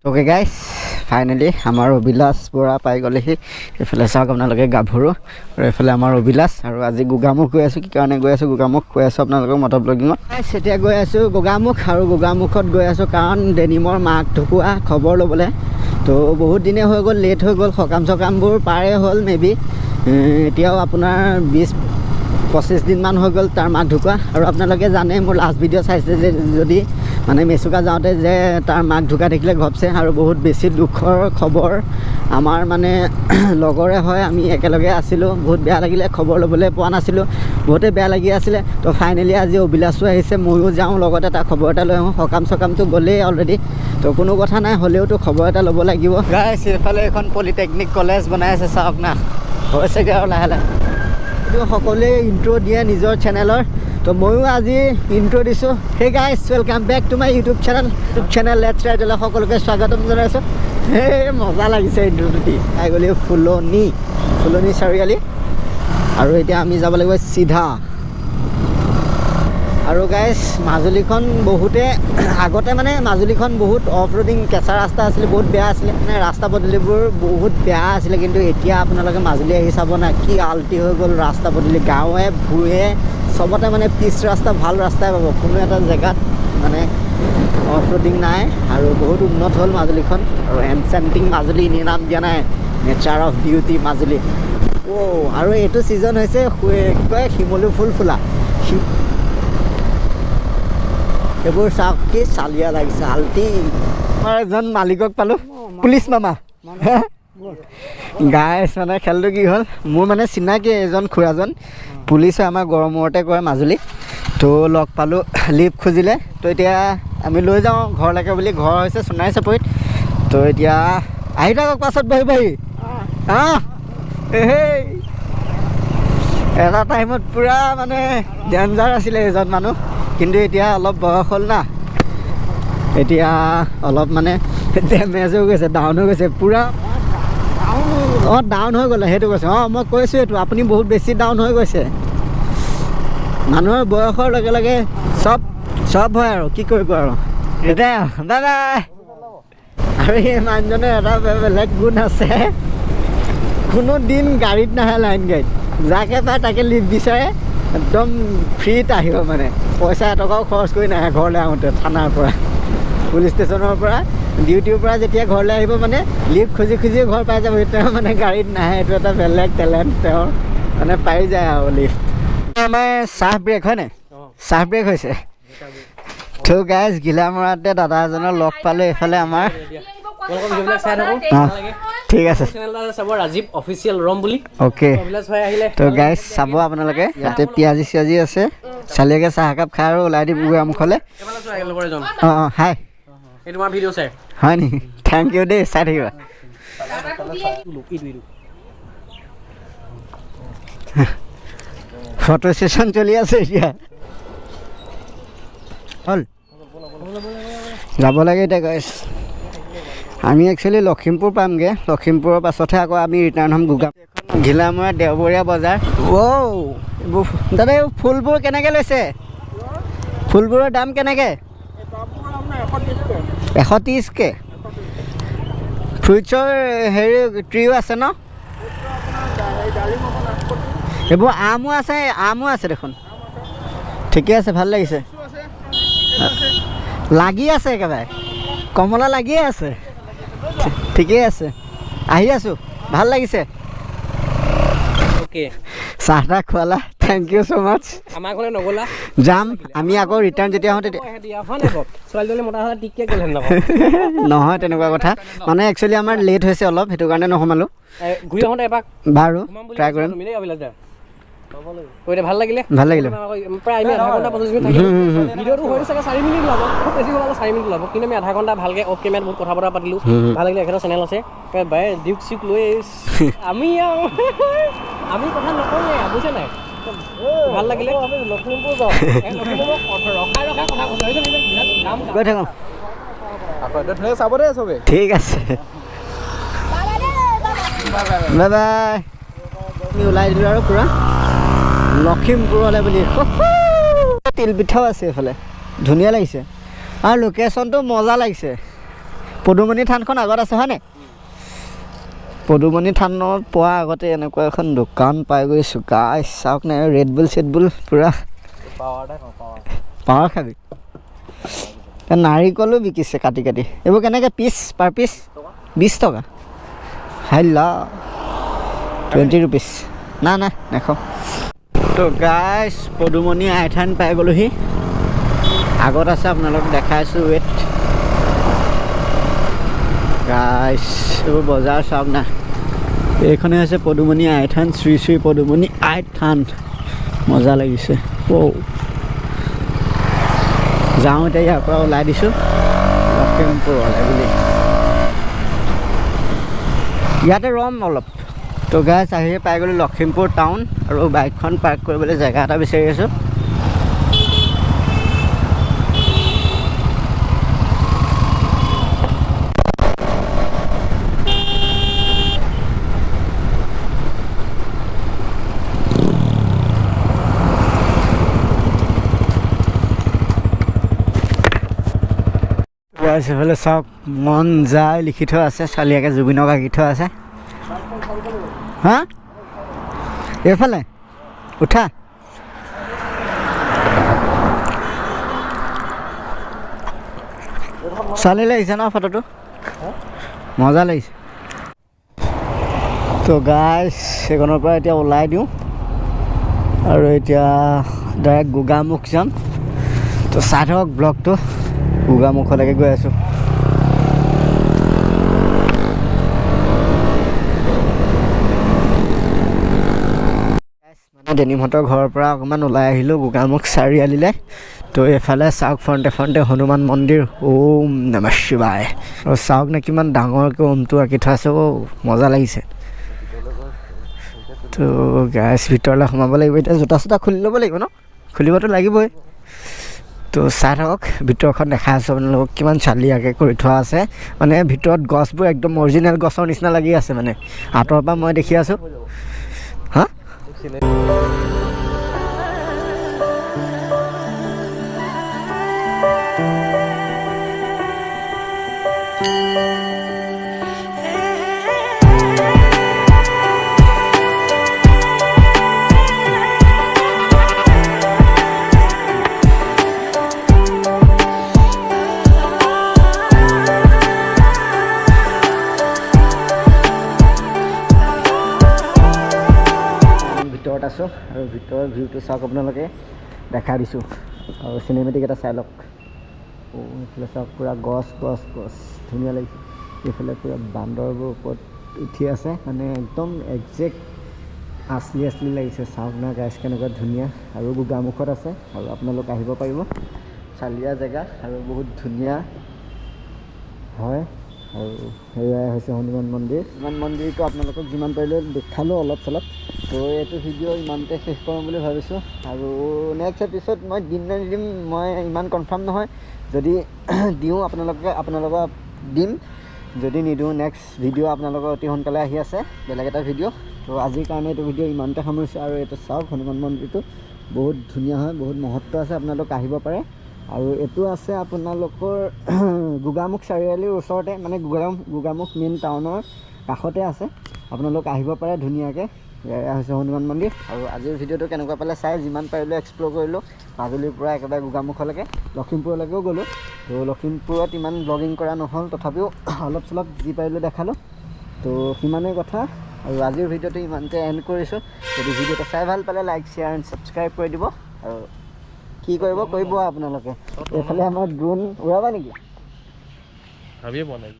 okay guys finally आमार अभिलाष बरा पाई गलेहि एफाले चाওক आपनालोके गाभरू और एफाले आमार अभिलाष और आज गोगामुख गई आसो कि कारण गई आसो गोगामुख गई आसो आपनालोকক मटर ब्लगिंगत गाइस एतिया गई आसो गोगामुख और गोगामुखत गई आसो कारण डेनिमर माक ढुकुआ खबर लबले तो बहुत दिने हो गल लेट हो गल सकाम सकामबुर पारे हल मेबी एतियाও আপোনাৰ 20-25 दिन मान हो गल तार माक ढुकुआ और आपनालोके जाने मोर लास्ट भिडिओ चाइছে जे जदि माने मेसुका जाते जे तार माक ढुका देखिले घपसे और बहुत बेसि दुखर खबर आमार माने लगरे হয় আমি একেলগে আছিলো बहुत বেয়া লাগিলে খবৰ লবলে পোৱা নাছিলো বহুতে বেয়া লাগি আছিল তো ফাইনালি আজি অভিলাষও আহিছে মইও যাও লগতে তা খবৰ এটা লৈ সকাম সকাম তো গলে অলৰেডি তো কোনো কথা নাই হলেও তো খবৰ এটা লব লাগিব গাইস এফালে এখন পলিটেকনিক কলেজ বনাই আছে চাওক না হৈছে গে আৰু লাহে লাহে তো সকলে ইন্ট্ৰো দিয়ে নিজৰ চেনেলৰ तो मैं आज इंट्रो दिसो hey guys welcome back to my YouTube channel let's ride सकलोके स्वागतम जनाइছো हे मजा लागिছে इंट्रोটো দি আই গলি ফুলনি চাৰিআলি আৰু এতিয়া আমি যাব লাগিব সিধা আৰু গাইস মাজুলীখন বহুতে আগতে মানে মাজুলীখন বহুত অফ रोडिंग কেঁচা ৰাস্তা আছিল বহুত বেয়া আছিল মানে ৰাস্তা পদূলিবোৰ বহুত বেয়া আছিল কিন্তু এতিয়া আপোনালোকে মাজুলী আহি চাব না কি আলটি হৈ গল ৰাস্তা পদূলি গাঁৱে ভুৱে सबते माने पिच रास्ता ভাল रास्ताय पाबो कोनो এটা জায়গাত মানে অফ रोडिंग নাই আৰু বহুত উন্নত হল মাজুলীখন আৰু এনচেন্টিং মাজুলী নি নাম দিয়া নাই নেচাৰ অফ বিউটি মাজুলী ও আৰু এটো সিজন হৈছে কি কয় শিমলু ফুল ফুলা এবোৰ চাওক কি চালিয়া লাগিছে আলটি আমাৰ এজন মালিকক পালো পুলিচ মামা গাইস মানে খেলটো কি হল মোৰ মানে চিনাকি এজন খুৰাজন পুলিচে আমাৰ গৰমৰতে কৰে মাজুলী তো লগ পালো লিভ খুজিলে তো এতিয়া আমি লৈ যাওঁ ঘৰলৈকে বুলি ঘৰ হৈছে সোনাই চাপৰিত তো এতিয়া আহি থাকক পাছত বহি এটা টাইমত পুৰা মানে ডেঞ্জাৰ আছিলে এজন মানুহ কিন্তু এতিয়া অলপ বয়স হ'ল না এতিয়া অলপ মানে ডেমেজ হৈ গৈছে ডাউন হৈ গৈছে পুৰা ডাউন হৈ গ'ল সেইটো কৈছে মই কৈছোঁ এইটো আপুনি বহুত বেছি ডাউন হৈ গৈছে মানুহৰ বয়সৰ লগে লগে সব হয় আৰু কি কৰিব আৰু এতিয়া দাদা আৰু এই মানুহজনে এটা বেলেগ গুণ আছে কোনো দিন গাড়ীত নাহে লাইন গাড়ীত যাকে পায় তাকে লিভ বিচাৰে একদম ফ্ৰীত আহিব মানে পইচা এটকাও খৰচ কৰি নাহে ঘৰলৈ আহোঁতে থানাৰ পৰা পুলিচ ষ্টেচনৰ পৰা ডিউটিৰ পৰা যেতিয়া ঘৰলৈ আহিব মানে লিভ খুজি ঘৰ পাই যাব তেওঁ মানে গাড়ীত নাহে এইটো এটা বেলেগ টেলেণ্ট তেওঁৰ মানে পাই যায় আৰু লিফ্ট আমাৰ চাহ ব্ৰেক হয় নাই চাহ ব্ৰেক হৈছে তো গাইজ গিলামৰাতে দাদা এজনৰ লগ পালো এইফালে আমাৰ ঠিক আছে ৰাজীৱ অফিচিয়েল ৰম বুলি অ'কে তো গাইজ চাব আপোনালোকে ইয়াতে পিঁয়াজি চিয়াজি আছে চালিয়াকৈ চাহ একাপ খাই আৰু ওলাই দিব মুখলৈ হাই তোমাৰ ভিডিঅ' চাই হয় নেকি থেংক ইউ দেই চাই থাকিবা ফটো সেশন চলি আছে এতিয়া হল যাব লাগে এতিয়া গাইছ আমি একচুৱেলি লখিমপুৰ পামগৈ লখিমপুৰৰ পাছতহে আকৌ আমি ৰিটাৰ্ণ হ'ম ঘিলামৰা দেওবৰীয়া বজাৰ এইবোৰ দাদা এই ফুলবোৰ কেনেকৈ লৈছে ফুলবোৰৰ দাম কেনেকৈ 130কে ফ্ৰুটছৰ হেৰি ট্ৰিও আছে ন এইবোৰ আমো আছে দেখোন ঠিকে আছে ভাল লাগিছে লাগি আছে একেবাৰে কমলা লাগিয়ে আছে ঠিকেই আছে আহি আছোঁ ভাল লাগিছে অ'কে চাহ তাহ খোৱালা থেংক ইউ ছ' মাছ আমাৰ ঘৰলৈ নগ'লা যাম আমি আকৌ ৰিটাৰ্ণ যেতিয়া আহোঁ তেতিয়া ছোৱালীজনী মতা হ'লে টিককে গ'লে নহয় তেনেকুৱা কথা মানে একচুৱেলি আমাৰ লেট হৈছে অলপ সেইটো কাৰণে নসমালোঁ ঘূৰি আহোঁতে এপাক বাৰু ট্ৰাই কৰিম ভাল লাগিলে প্ৰায় আমি আধা ঘণ্টা 25 মিনিট থাকিলোঁ ভিডিঅ'টো হয়তো চাগে 4 মিনিট ওলাব খুব বেছি ওলাব 4 মিনিট ওলাব কিন্তু আমি আধা ঘণ্টা ভালকৈ অফ কেমেৰাত বহুত কথা বতৰা পাতিলোঁ ভাল লাগিলে এখেতৰ চেনেল আছে বাই ডিউক চিউক লৈ আমি কথা নকওঁৱে বুজিছে নাই ভাল লাগিলে লখিমপুৰ যাওঁ গৈ থাকোঁ চাব দে চবে ঠিক আছে বাই বাই আমি ওলাই দিলোঁ আৰু পূৰা লখিমপুৰলৈ বুলি তিল পিঠাও আছে এইফালে ধুনীয়া লাগিছে আৰু লোকেশ্যনটো মজা লাগিছে পদুমণি থানখন আগত আছে হয়নে পদুমণি থানত পোৱা আগতে এনেকুৱা এখন দোকান পাই গৈছোঁ গাইছ চাওক নে ৰেড বুল চেড বুল পূৰা পাৱাৰ খাবি নাৰিকলো বিকিছে কাটি কাটি এইবোৰ কেনেকৈ পিচ পাৰ পিচ 20 টকা হাইলা 20 rupees না না নাখাওঁ তো গাইছ পদুমণি আইথান পাই গ'লোহি আগত আছে আপোনালোকক দেখাইছোঁ ৱেট গাইছ এইবোৰ বজাৰ চাওক না এইখনে হৈছে পদুমণি আইথান শ্ৰী শ্ৰী পদুমণি আইথান মজা লাগিছে যাওঁ এতিয়া ইয়াৰ পৰা ওলাই দিছোঁ লখিমপুৰ ওলাই বুলি ইয়াতে ৰম অলপ তো গাইছ আহি পাই গ'লোঁ লখিমপুৰ টাউন আৰু বাইকখন পাৰ্ক কৰিবলৈ জেগা এটা বিচাৰি আছোঁ সেইফালে চাওক মন যায় লিখি থোৱা আছে চালিয়াকৈ জুবিনক আঁকি থোৱা আছে হা এইফালে উঠা চালি লাগিছে ন ফটোটো মজা লাগিছে তো গাইছ সেইখনৰ পৰা এতিয়া ওলাই দিওঁ আৰু এতিয়া ডাইৰেক্ট গোগামুখ যাম তো চাই থাকক ব্লগটো গোগামুখলৈকে গৈ আছোঁ মানে ডেনিমহঁতৰ ঘৰৰ পৰা অকণমান ওলাই আহিলোঁ গোগামুখ চাৰিআলিলৈ তো এইফালে চাওক ফ্ৰণ্টে ফ্ৰণ্টে হনুমান মন্দিৰ ওম নমঃ শিৱায় আৰু চাওক নে কিমান ডাঙৰকৈ ওমটো আঁকি থোৱা আছে মজা লাগিছে তো গাইছ ভিতৰলৈ সোমাব লাগিব এতিয়া জোতা চোতা খুলি ল'ব লাগিব ন খুলিবতো লাগিবই তো চাই থাকক ভিতৰখন দেখাই আছোঁ আপোনালোকক কিমান চালিয়াকৈ কৰি থোৱা আছে মানে ভিতৰত গছবোৰ একদম অৰিজিনেল গছৰ নিচিনা লাগি আছে মানে আঁতৰৰ পৰা মই দেখি আছোঁ হা আছোঁ আৰু ভিতৰৰ ভিউটো চাওক আপোনালোকে দেখাই দিছোঁ আৰু চিনেমেটিক এটা চাই লওক এইফালে চাওক পূৰা গছ গছ গছ ধুনীয়া লাগিছে এইফালে পূৰা বান্দৰবোৰ ওপৰত উঠি আছে মানে একদম একজেক্ট আছলি লাগিছে চাওক না গাইছ কেনেকুৱা ধুনীয়া আৰু গোগামুখত আছে আৰু আপোনালোক আহিব পাৰিব চালিয়া জেগা আৰু বহুত ধুনীয়া হয় আৰু সেয়াই হৈছে হনুমান মন্দিৰটো আপোনালোকক যিমান পাৰিলেও দেখালোঁ অলপ চলপ তো এইটো ভিডিঅ' ইমানতে শেষ কৰিম বুলি ভাবিছোঁ আৰু নেক্সট এপিছ'ড মই দিম নে নিদিম মই ইমান কনফাৰ্ম নহয় যদি দিওঁ আপোনালোকক দিম যদি নিদিওঁ নেক্সট ভিডিঅ' আপোনালোকৰ অতি সোনকালে আহি আছে বেলেগ এটা ভিডিঅ' তো আজিৰ কাৰণে এইটো ভিডিঅ' ইমানতে সামৰিছোঁ আৰু এইটো চাওক হনুমান মন্দিৰটো বহুত ধুনীয়া হয় বহুত মহত্ব আছে আপোনালোক আহিব পাৰে আৰু এইটো আছে আপোনালোকৰ গোগামুখ চাৰিআলিৰ ওচৰতে মানে গোগামুখ মেইন টাউনৰ কাষতে আছে আপোনালোক আহিব পাৰে ধুনীয়াকৈ এয়া হৈছে হনুমান মন্দিৰ আৰু আজিৰ ভিডিঅ'টো কেনেকুৱা পালে চাই যিমান পাৰিলোঁ এক্সপ্ল'ৰ কৰিলোঁ মাজুলীৰ পৰা একেবাৰে গোগামুখলৈকে লখিমপুৰলৈকেও গ'লোঁ তো লখিমপুৰত ইমান ব্লগিং কৰা নহ'ল তথাপিও অলপ চলপ যি পাৰিলোঁ দেখালোঁ তো সিমানেই কথা আৰু আজিৰ ভিডিঅ'টো ইমানতে এণ্ড কৰিছোঁ যদি ভিডিঅ'টো চাই ভাল পালে লাইক শ্বেয়াৰ এণ্ড ছাবস্ক্ৰাইব কৰি দিব আৰু কি কৰিব আপোনালোকে এইফালে আমাৰ ড্ৰোন উৰাবা নেকি